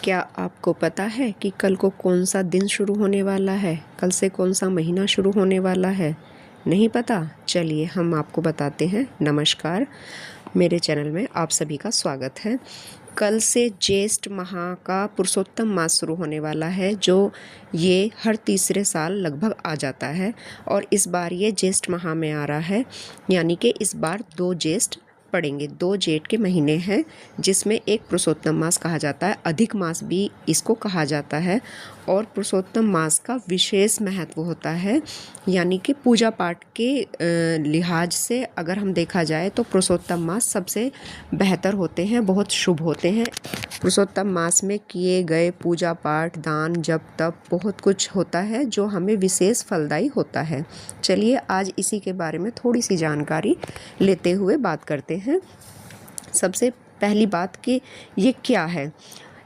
क्या आपको पता है कि कल को कौन सा दिन शुरू होने वाला है? कल से कौन सा महीना शुरू होने वाला है? नहीं पता? चलिए हम आपको बताते हैं। नमस्कार, मेरे चैनल में आप सभी का स्वागत है। कल से ज्येष्ठ माह का पुरुषोत्तम मास शुरू होने वाला है, जो ये हर तीसरे साल लगभग आ जाता है और इस बार ये ज्येष्ठ माह में आ रहा है, यानी कि इस बार 2 ज्येष्ठ पड़ेंगे। 2 जेठ के महीने हैं जिसमें एक पुरुषोत्तम मास कहा जाता है, अधिक मास भी इसको कहा जाता है। और पुरुषोत्तम मास का विशेष महत्व होता है, यानी कि पूजा पाठ के लिहाज से अगर हम देखा जाए तो पुरुषोत्तम मास सबसे बेहतर होते हैं, बहुत शुभ होते हैं। पुरुषोत्तम मास में किए गए पूजा पाठ, दान, जप, तप बहुत कुछ होता है जो हमें विशेष फलदायी होता है। चलिए आज इसी के बारे में थोड़ी सी जानकारी लेते हुए बात करते हैं। सबसे पहली बात कि ये क्या है।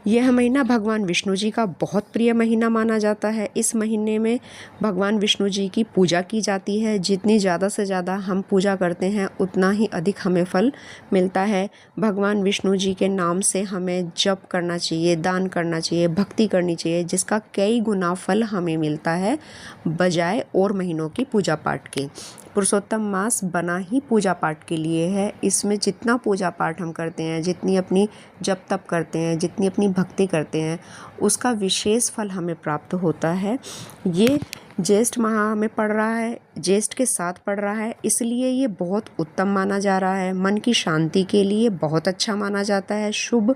यह महीना भगवान विष्णु जी का बहुत प्रिय महीना माना जाता है। इस महीने में भगवान विष्णु जी की पूजा की जाती है। जितनी ज़्यादा से ज़्यादा हम पूजा करते हैं उतना ही अधिक हमें फल मिलता है। भगवान विष्णु जी के नाम से हमें जप करना चाहिए, दान करना चाहिए, भक्ति करनी चाहिए, जिसका कई गुना फल हमें मिलता है बजाय और महीनों की पूजा पाठ के। पुरुषोत्तम मास बना ही पूजा पाठ के लिए है। इसमें जितना पूजा पाठ हम करते हैं, जितनी अपनी जप तप करते हैं, जितनी अपनी भक्ति करते हैं, उसका विशेष फल हमें प्राप्त होता है। ये ज्येष्ठ माह में पड़ रहा है, ज्येष्ठ के साथ पड़ रहा है, इसलिए ये बहुत उत्तम माना जा रहा है। मन की शांति के लिए बहुत अच्छा माना जाता है, शुभ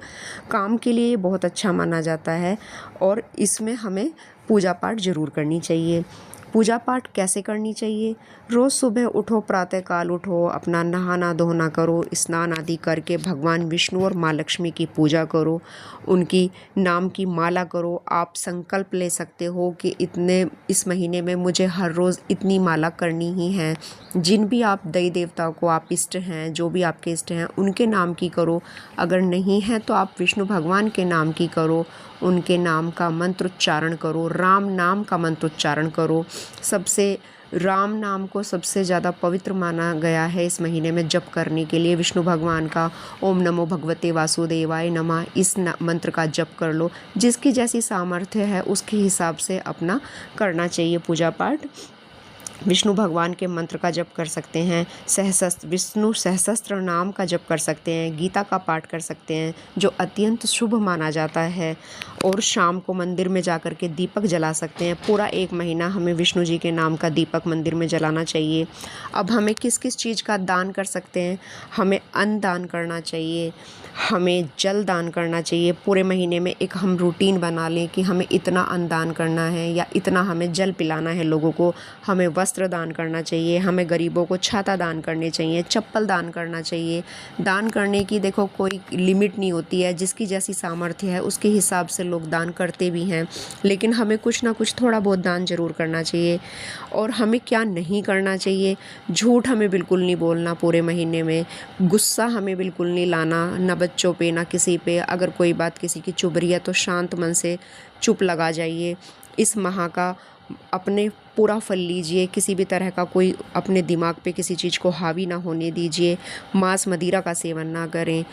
काम के लिए बहुत अच्छा माना जाता है और इसमें हमें पूजा पाठ ज़रूर करनी चाहिए। पूजा पाठ कैसे करनी चाहिए? रोज़ सुबह उठो, प्रातःकाल उठो, अपना नहाना धोना करो, स्नान आदि करके भगवान विष्णु और माँ लक्ष्मी की पूजा करो, उनकी नाम की माला करो। आप संकल्प ले सकते हो कि इस महीने में मुझे हर रोज़ इतनी माला करनी ही है। जिन भी आप देवी देवताओं को आप इष्ट हैं, जो भी आपके इष्ट हैं, उनके नाम की करो। अगर नहीं है तो आप विष्णु भगवान के नाम की करो, उनके नाम का मंत्रोच्चारण करो, राम नाम का मंत्रोच्चारण करो। राम नाम को सबसे ज़्यादा पवित्र माना गया है इस महीने में जप करने के लिए। विष्णु भगवान का ओम नमो भगवते वासुदेवाय नमः इस मंत्र का जप कर लो। जिसकी जैसी सामर्थ्य है उसके हिसाब से अपना करना चाहिए पूजा पाठ। विष्णु भगवान के मंत्र का जप कर सकते हैं, विष्णु सहस्त्र नाम का जप कर सकते हैं, गीता का पाठ कर सकते हैं जो अत्यंत शुभ माना जाता है। और शाम को मंदिर में जाकर के दीपक जला सकते हैं। पूरा 1 महीना हमें विष्णु जी के नाम का दीपक मंदिर में जलाना चाहिए। अब हमें किस किस चीज़ का दान कर सकते हैं? हमें अन्न दान करना चाहिए, हमें जल दान करना चाहिए। पूरे महीने में एक हम रूटीन बना लें कि हमें इतना अन्न दान करना है या इतना हमें जल पिलाना है लोगों को। हमें वस्त्र दान करना चाहिए, हमें गरीबों को छाता दान करने चाहिए, चप्पल दान करना चाहिए। दान करने की देखो कोई लिमिट नहीं होती है, जिसकी जैसी सामर्थ्य है उसके हिसाब से लोग दान करते भी हैं, लेकिन हमें कुछ ना कुछ थोड़ा बहुत दान ज़रूर करना चाहिए। और हमें क्या नहीं करना चाहिए? झूठ हमें बिल्कुल नहीं बोलना पूरे महीने में, गुस्सा हमें बिल्कुल नहीं लाना, ना बच्चों पे ना किसी पे। अगर कोई बात किसी की चुभ रही है तो शांत मन से चुप लगा जाइए। इस माह का अपने पूरा फल लीजिए, किसी भी तरह का कोई अपने दिमाग पे किसी चीज़ को हावी ना होने दीजिए। मांस मदिरा का सेवन ना करें,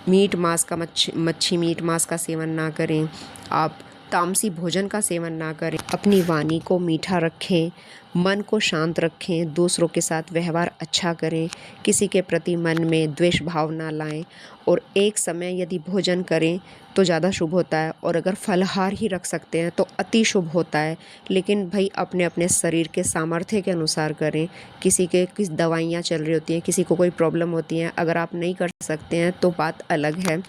मीट मांस का मच्छी मीट मांस का सेवन ना करें, आप तामसी भोजन का सेवन ना करें। अपनी वाणी को मीठा रखें, मन को शांत रखें, दूसरों के साथ व्यवहार अच्छा करें, किसी के प्रति मन में द्वेष भाव ना लाएं। और एक समय यदि भोजन करें तो ज़्यादा शुभ होता है, और अगर फलाहार ही रख सकते हैं तो अति शुभ होता है। लेकिन भाई अपने अपने शरीर के सामर्थ्य के अनुसार करें। किसी दवाइयाँ चल रही होती हैं, किसी को कोई प्रॉब्लम होती है, अगर आप नहीं कर सकते हैं तो बात अलग है।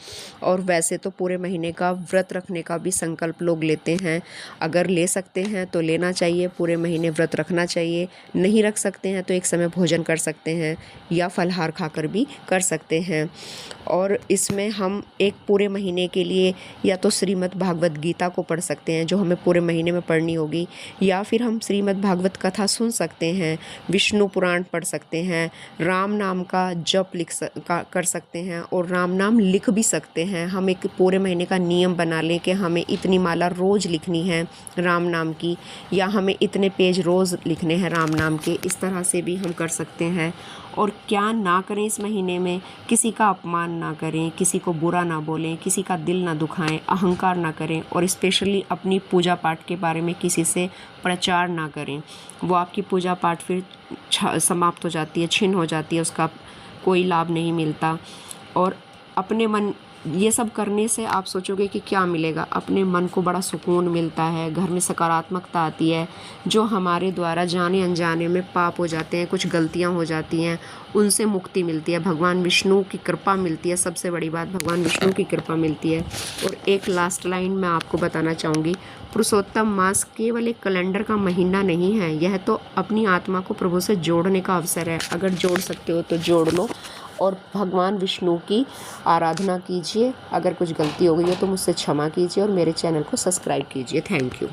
और वैसे तो पूरे महीने का व्रत रखने का भी संकल्प लोग लेते हैं। अगर ले सकते हैं तो लेना चाहिए, पूरे महीने व्रत रखना चाहिए। नहीं रख सकते हैं तो एक समय भोजन कर सकते हैं या फलाहार खाकर भी कर सकते हैं। और इसमें हम एक पूरे महीने के लिए या तो श्रीमद् भागवत गीता को पढ़ सकते हैं, जो हमें पूरे महीने में पढ़नी होगी, या फिर हम श्रीमद् भागवत कथा सुन सकते हैं, विष्णु पुराण पढ़ सकते हैं, राम नाम का जप कर सकते हैं और राम नाम लिख भी सकते हैं। हम एक पूरे महीने का नियम बना लें कि हमें इतनी माला रोज़ लिखनी है राम नाम की, या हमें इतने पेज रोज़ लिखने हैं राम नाम के। इस तरह से भी हम कर सकते हैं। और क्या ना करें इस महीने में? किसी का अपमान ना करें, किसी को बुरा ना बोलें, किसी का दिल ना दुखाएं, अहंकार ना करें और स्पेशली अपनी पूजा पाठ के बारे में किसी से प्रचार ना करें। वो आपकी पूजा पाठ फिर समाप्त हो जाती है, छिन्न हो जाती है, उसका कोई लाभ नहीं मिलता। और अपने मन ये सब करने से आप सोचोगे कि क्या मिलेगा, अपने मन को बड़ा सुकून मिलता है, घर में सकारात्मकता आती है। जो हमारे द्वारा जाने अनजाने में पाप हो जाते हैं, कुछ गलतियां हो जाती हैं, उनसे मुक्ति मिलती है, भगवान विष्णु की कृपा मिलती है। सबसे बड़ी बात भगवान विष्णु की कृपा मिलती है। और एक लास्ट लाइन मैं आपको बताना चाहूँगी, पुरुषोत्तम मास केवल एक कैलेंडर का महीना नहीं है, यह तो अपनी आत्मा को प्रभु से जोड़ने का अवसर है। अगर जोड़ सकते हो तो जोड़ लो और भगवान विष्णु की आराधना कीजिए। अगर कुछ गलती हो गई हो तो मुझसे क्षमा कीजिए और मेरे चैनल को सब्सक्राइब कीजिए। Thank you.